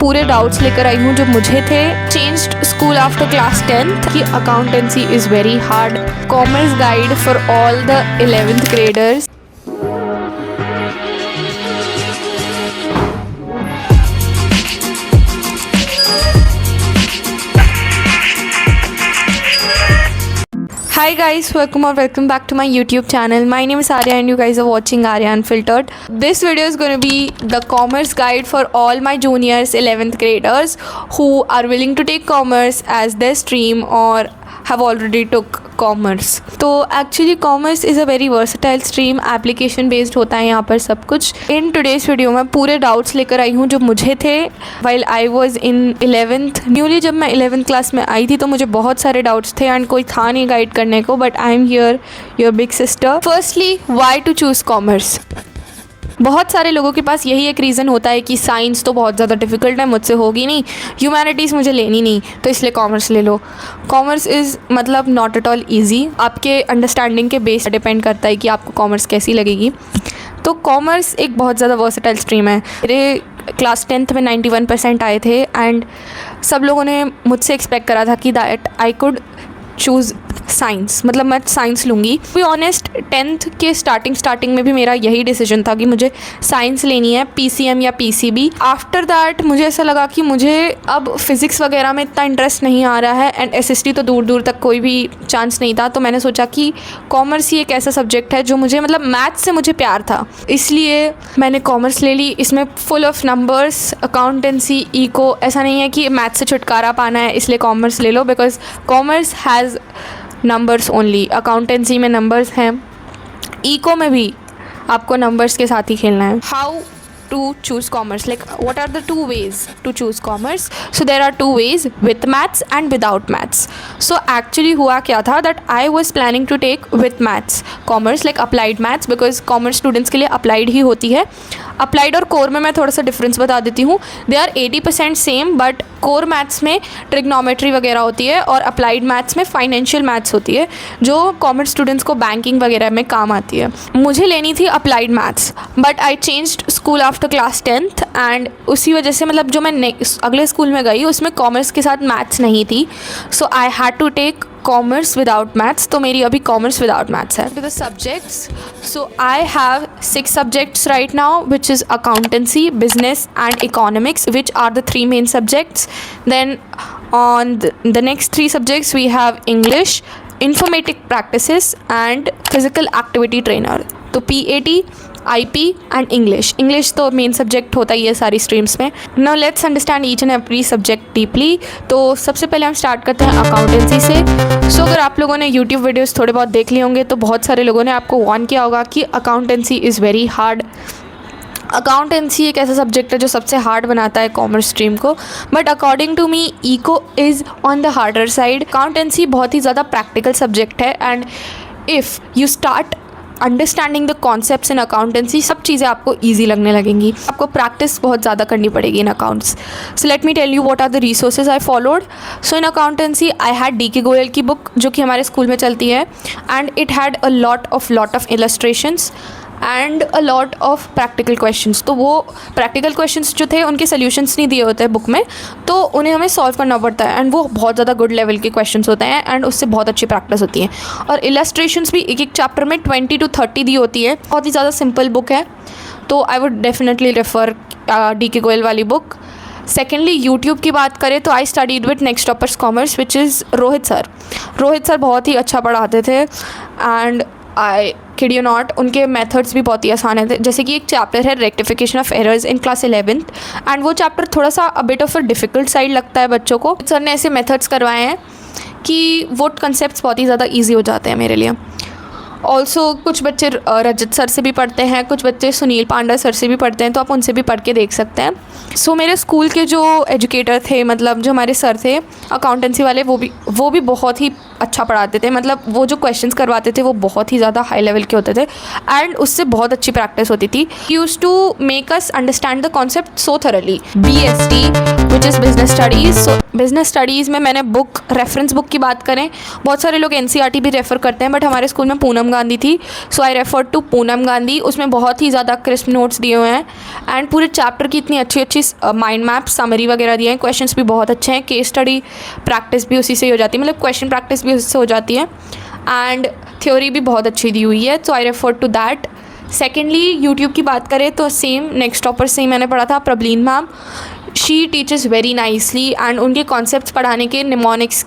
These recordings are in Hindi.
पूरे डाउट्स लेकर आई हूँ जो मुझे थे। Changed school after class 10th कि accountancy is very hard. Commerce guide for all the 11th graders. Hi guys, welcome or welcome back to my YouTube channel. My name is Arya and you guys are watching Arya Unfiltered. This video is going to be the commerce guide for all my juniors 11th graders who are willing to take commerce as their stream or have already took commerce. तो actually commerce is a very versatile stream, application based होता है यहाँ पर सब कुछ। इन टुडेज़ वीडियो में पूरे डाउट्स लेकर आई हूँ जो मुझे थे while I was in 11th। Newly जब मैं 11th क्लास में आई थी तो मुझे बहुत सारे डाउट्स थे एंड कोई था नहीं गाइड करने को, but I am here your big sister. Firstly, why to choose commerce. बहुत सारे लोगों के पास यही एक रीज़न होता है कि साइंस तो बहुत ज़्यादा डिफ़िकल्ट है, मुझसे होगी नहीं, ह्यूमैनिटीज़ मुझे लेनी नहीं, तो इसलिए कॉमर्स ले लो। कॉमर्स इज़ मतलब नॉट एट ऑल ईजी। आपके अंडरस्टैंडिंग के बेस डिपेंड करता है कि आपको कॉमर्स कैसी लगेगी। तो कॉमर्स एक बहुत ज़्यादा वर्सेटाइल स्ट्रीम है। मेरे क्लास 10th में 91% आए थे एंड सब लोगों ने मुझसे एक्सपेक्ट करा था कि that I could choose science, मतलब मैं साइंस लूँगी। टू बी ऑनेस्ट 10th के स्टार्टिंग में भी मेरा यही डिसीजन था कि मुझे साइंस लेनी है, PCM या PCB। आफ्टर दैट मुझे ऐसा लगा कि मुझे अब फिज़िक्स वगैरह में इतना इंटरेस्ट नहीं आ रहा है एंड SST तो दूर दूर तक कोई भी चांस नहीं था। तो मैंने सोचा कि कॉमर्स ही एक ऐसा सब्जेक्ट है जो मुझे, मतलब मैथ्स से मुझे प्यार था, इसलिए मैंने कॉमर्स ले ली। इसमें full of numbers, accountancy, eco, ऐसा नहीं है कि मैथ्स से छुटकारा पाना है इसलिए कॉमर्स ले लो, because commerce has numbers only. Accountancy में नंबर्स हैं, इको में भी आपको नंबर्स के साथ ही खेलना है। How to choose commerce, like what are the two ways to choose commerce? So there are two ways, with maths and without maths. So actually हुआ क्या था that I was planning to take with maths commerce, like applied maths, because commerce students के लिए applied ही होती है। applied और core में मैं थोड़ा सा डिफरेंस बता देती हूँ। They are 80% same, but core maths में ट्रिग्नोमेट्री वगैरह होती है और अप्लाइड मैथ्स में फाइनेंशियल मैथ्स होती है जो कॉमर्स स्टूडेंट्स को बैंकिंग वगैरह में काम आती है। मुझे लेनी थी applied maths, but I changed school after class 10th and उसी वजह से, मतलब जो मैं अगले स्कूल में गई उसमें कॉमर्स के साथ मैथ्स नहीं थी, so I had to take commerce without maths. तो मेरी अभी कॉमर्स विदाउट मैथ्स है। To the subjects, so I have 6 subjects right now, which is accountancy, business and economics, which are the 3 main subjects. Then on the next 3 subjects we have English, informatic practices and physical activity trainer. तो PAT, IP एंड इंग्लिश तो मेन सब्जेक्ट होता ही है सारी स्ट्रीम्स में। Now let's understand each and every subject deeply. तो सबसे पहले हम स्टार्ट करते हैं अकाउंटेंसी से। सो अगर आप लोगों ने यूट्यूब वीडियोस थोड़े बहुत देख लिए होंगे तो बहुत सारे लोगों ने आपको वार्न किया होगा कि accountancy is very hard. Accountancy एक ऐसा सब्जेक्ट है जो सबसे हार्ड बनाता है कॉमर्स स्ट्रीम को, but according to me eco is on the harder side. Accountancy बहुत ही ज़्यादा प्रैक्टिकल सब्जेक्ट है and if you start understanding the concepts in accountancy, सब चीज़ें आपको ईजी लगने लगेंगी। आपको प्रैक्टिस बहुत ज़्यादा करनी पड़ेगी in accounts. So let me tell you what are the resources I followed. So in accountancy I had DK Goyal की बुक जो कि हमारे स्कूल में चलती है and it had a lot of illustrations and a lot of practical questions. तो वो प्रैक्टिकल क्वेश्चंस जो थे उनके सोल्यूशंस नहीं दिए होते हैं बुक में, तो उन्हें हमें सॉल्व करना पड़ता है एंड वो बहुत ज़्यादा गुड लेवल के क्वेश्चंस होते हैं एंड उससे बहुत अच्छी प्रैक्टिस होती है। और इलस्ट्रेशंस भी एक चैप्टर में 20 to 30 दी होती है। बहुत ही ज़्यादा सिंपल बुक है, तो I would definitely refer DK Goyal वाली बुक। सेकेंडली, यूट्यूब की बात करें तो I studied with next toppers commerce, which is Rohit sir बहुत ही अच्छा पढ़ाते थे and I kid you not, उनके मेथड्स भी बहुत ही आसान है। जैसे कि एक चैप्टर है rectification of errors in class 11th and वो चैप्टर थोड़ा सा a bit of a difficult side लगता है बच्चों को। सर ने ऐसे मेथड्स करवाए हैं कि वो कंसेप्ट्स बहुत ही ज़्यादा ईजी हो जाते हैं मेरे लिए। ऑल्सो कुछ बच्चे रजत सर से भी पढ़ते हैं, कुछ बच्चे सुनील पांडा सर से भी पढ़ते हैं, तो आप उनसे भी पढ़ के देख सकते हैं। सो मेरे स्कूल के जो एजुकेटर थे, मतलब जो हमारे सर थे अकाउंटेंसी वाले, वो भी बहुत ही अच्छा पढ़ाते थे। मतलब वो जो क्वेश्चंस करवाते थे वो बहुत ही ज़्यादा हाई लेवल के होते थे एंड उससे बहुत अच्छी प्रैक्टिस होती थी। Use to make us understand the concept so thoroughly. BST, which is business studies, so business studies में मैंने बुक, रेफरेंस बुक की बात करें, बहुत सारे लोग एनसीईआरटी भी रेफ़र करते हैं, बट हमारे स्कूल में पूनम गांधी थी, so I refer to Poonam Gandhi. उसमें बहुत ही ज़्यादा क्रिस्प नोट्स दिए हुए हैं एंड पूरे चैप्टर की इतनी अच्छी अच्छी माइंड मैप, समरी वगैरह दिए हैं। क्वेश्चंस भी बहुत अच्छे हैं, केस स्टडी प्रैक्टिस भी उसी से ही हो जाती है, मतलब क्वेश्चन प्रैक्टिस भी उससे हो जाती है एंड थ्योरी भी बहुत अच्छी दी हुई है, so I refer to that. Secondly YouTube की बात करें तो सेम नेक्स्ट टॉपर से ही मैंने पढ़ा था, Prabhleen ma'am. She teaches very nicely and उनके कॉन्सेप्ट्स पढ़ाने के निमोनिक्स,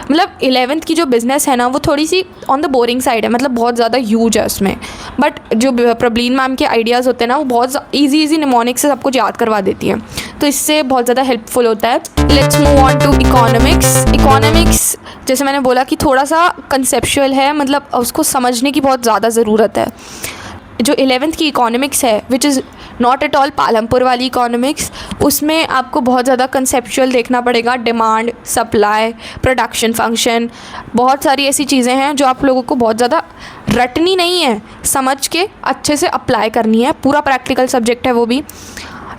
मतलब 11th की जो बिज़नेस है ना वो थोड़ी सी ऑन द बोरिंग साइड है, मतलब बहुत ज़्यादा ह्यूज है उसमें, बट जो प्रबलीन मैम के आइडियाज़ होते हैं ना वो बहुत ईजी निमोनिक्स से सब कुछ याद करवा देती हैं, तो इससे बहुत ज़्यादा हेल्पफुल होता है। Let's move on to economics. Economics जैसे मैंने बोला कि थोड़ा सा कंसेप्चुअल है, मतलब उसको समझने की बहुत ज़्यादा ज़रूरत है। जो 11th की इकोनॉमिक्स है which is not at all Palampur वाली इकोनॉमिक्स, उसमें आपको बहुत ज़्यादा कंसेप्चुअल देखना पड़ेगा, डिमांड, सप्लाई, प्रोडक्शन फंक्शन, बहुत सारी ऐसी चीज़ें हैं जो आप लोगों को बहुत ज़्यादा रटनी नहीं है, समझ के अच्छे से अप्लाई करनी है। पूरा प्रैक्टिकल सब्जेक्ट है वो भी।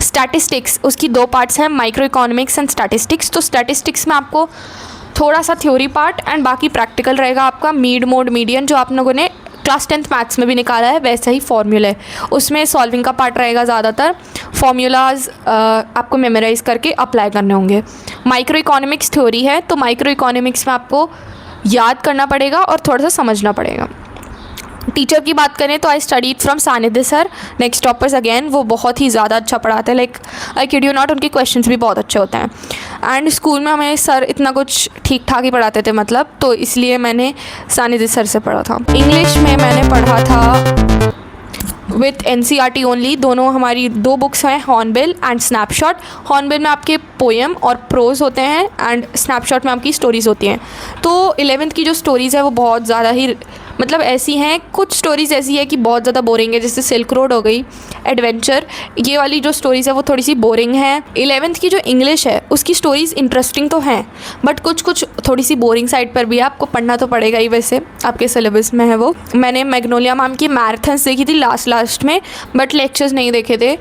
स्टैटिस्टिक्स, उसकी 2 पार्ट्स हैं, माइक्रो इकोनॉमिक्स एंड स्टैटिस्टिक्स। तो स्टैटिस्टिक्स में आपको थोड़ा सा थ्योरी पार्ट एंड बाकी प्रैक्टिकल रहेगा आपका। मीड मोड मीडियन जो आप लोगों ने क्लास 10th मैथ्स में भी निकाला है वैसा ही फॉर्मूला है, उसमें सॉल्विंग का पार्ट रहेगा ज़्यादातर। फॉर्मूलाज आपको मेमोराइज़ करके अप्लाई करने होंगे। माइक्रो इकोनॉमिक्स थ्योरी है, तो माइक्रो इकोनॉमिक्स में आपको याद करना पड़ेगा और थोड़ा सा समझना पड़ेगा। टीचर की बात करें तो आई स्टडीड फ्रॉम सानिध्य सर, नेक्स्ट टॉपर्स अगेन, वो बहुत ही ज़्यादा अच्छा पढ़ाते हैं, like I kid you not, उनके क्वेश्चंस भी बहुत अच्छे होते हैं। एंड स्कूल में हमें सर इतना कुछ ठीक ठाक ही पढ़ाते थे, मतलब, तो इसलिए मैंने सानिध्य सर से पढ़ा था। इंग्लिश में मैंने पढ़ा था विथ एनसीईआरटी ओनली। दोनों हमारी 2 बुक्स हैं, हॉर्नबिल एंड स्नैपशॉट। हॉर्नबिल में आपके पोएम और प्रोज होते हैं एंड स्नैपशॉट में आपकी स्टोरीज़ होती हैं। तो 11th की जो स्टोरीज़ है वो बहुत ज़्यादा ही, मतलब ऐसी हैं, कुछ स्टोरीज़ ऐसी है कि बहुत ज़्यादा बोरिंग है, जैसे सिल्क रोड हो गई, एडवेंचर, ये वाली जो स्टोरीज़ है वो थोड़ी सी बोरिंग है। 11th की जो इंग्लिश है उसकी स्टोरीज़ इंटरेस्टिंग तो हैं, बट कुछ कुछ थोड़ी सी बोरिंग साइड पर भी है, आपको पढ़ना तो पड़ेगा ही, वैसे आपके सिलेबस में है वो। मैंने मैग्नोलिया मैम की मैराथन्स देखी थी लास्ट में, बट लेक्चर्स नहीं देखे थे,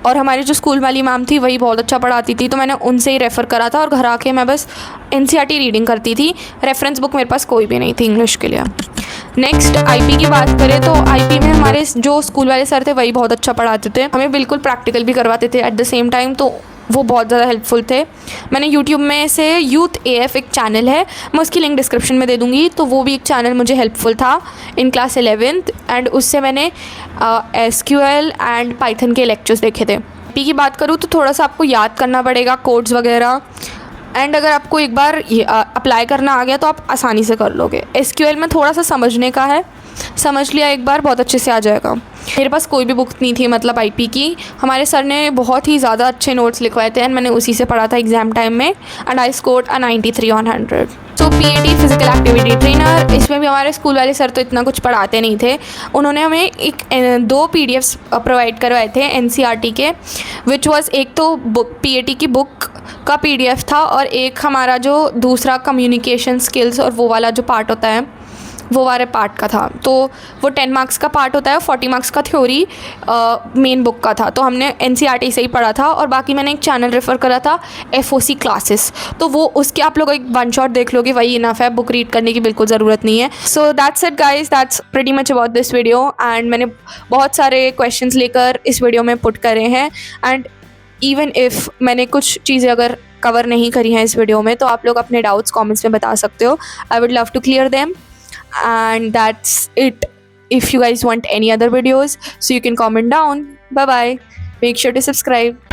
और हमारी जो स्कूल वाली मैम थी वही बहुत अच्छा पढ़ाती थी, तो मैंने उनसे ही रेफ़र करा था, और घर आके मैं बस एनसीईआरटी रीडिंग करती थी। रेफरेंस बुक मेरे पास कोई भी नहीं थी इंग्लिश के लिए। नेक्स्ट आईपी की बात करें तो आईपी में हमारे जो स्कूल वाले सर थे वही बहुत अच्छा पढ़ाते थे, हमें बिल्कुल प्रैक्टिकल भी करवाते थे एट द सेम टाइम, तो वो बहुत ज़्यादा हेल्पफुल थे। मैंने यूट्यूब में से यूथ एएफ एक चैनल है, मैं उसकी लिंक डिस्क्रिप्शन में दे दूँगी, तो वो भी एक चैनल मुझे हेल्पफुल था इन क्लास 11th, एंड उससे मैंने एसक्यूएल एंड पाइथन के लेक्चर्स देखे थे। पी की बात करूँ तो थोड़ा सा आपको याद करना पड़ेगा कोड्स वगैरह, एंड अगर आपको एक बार अप्लाई करना आ गया तो आप आसानी से कर लोगे। एसक्यूएल में थोड़ा सा समझने का है, समझ लिया एक बार बहुत अच्छे से आ जाएगा। मेरे पास कोई भी बुक नहीं थी, मतलब आईपी की, हमारे सर ने बहुत ही ज़्यादा अच्छे नोट्स लिखवाए थे एंड मैंने उसी से पढ़ा था एग्ज़ाम टाइम में, and I scored a 93 on 100। So PAT physical activity trainer, इसमें भी हमारे स्कूल वाले सर तो इतना कुछ पढ़ाते नहीं थे, उन्होंने हमें एक 2 PDFs प्रोवाइड करवाए थे एनसीईआरटी के, विच वाज एक तो बुक पीएटी की बुक का PDF था, और एक हमारा जो दूसरा कम्युनिकेशन स्किल्स और वो वाला जो पार्ट होता है वो वाले पार्ट का था। तो वो 10 मार्क्स का पार्ट होता है, 40 मार्क्स का थ्योरी मेन बुक का था, तो हमने एनसीईआरटी से ही पढ़ा था। और बाकी मैंने एक चैनल रेफ़र करा था FOC क्लासेस, तो वो उसके आप लोग एक 1 शॉट देख लोगे, वही इनफ है, बुक रीड करने की बिल्कुल ज़रूरत नहीं है। So that's it guys, that's pretty much about this video, and मैंने बहुत सारे क्वेश्चंस लेकर इस वीडियो में पुट करे हैं, एंड इवन इफ़ मैंने कुछ चीज़ें अगर कवर नहीं करी हैं इस वीडियो में तो आप लोग अपने डाउट्स कमेंट्स में बता सकते हो, I would love to clear them. And that's it. If you guys want any other videos, so you can comment down. Bye bye. Make sure to subscribe.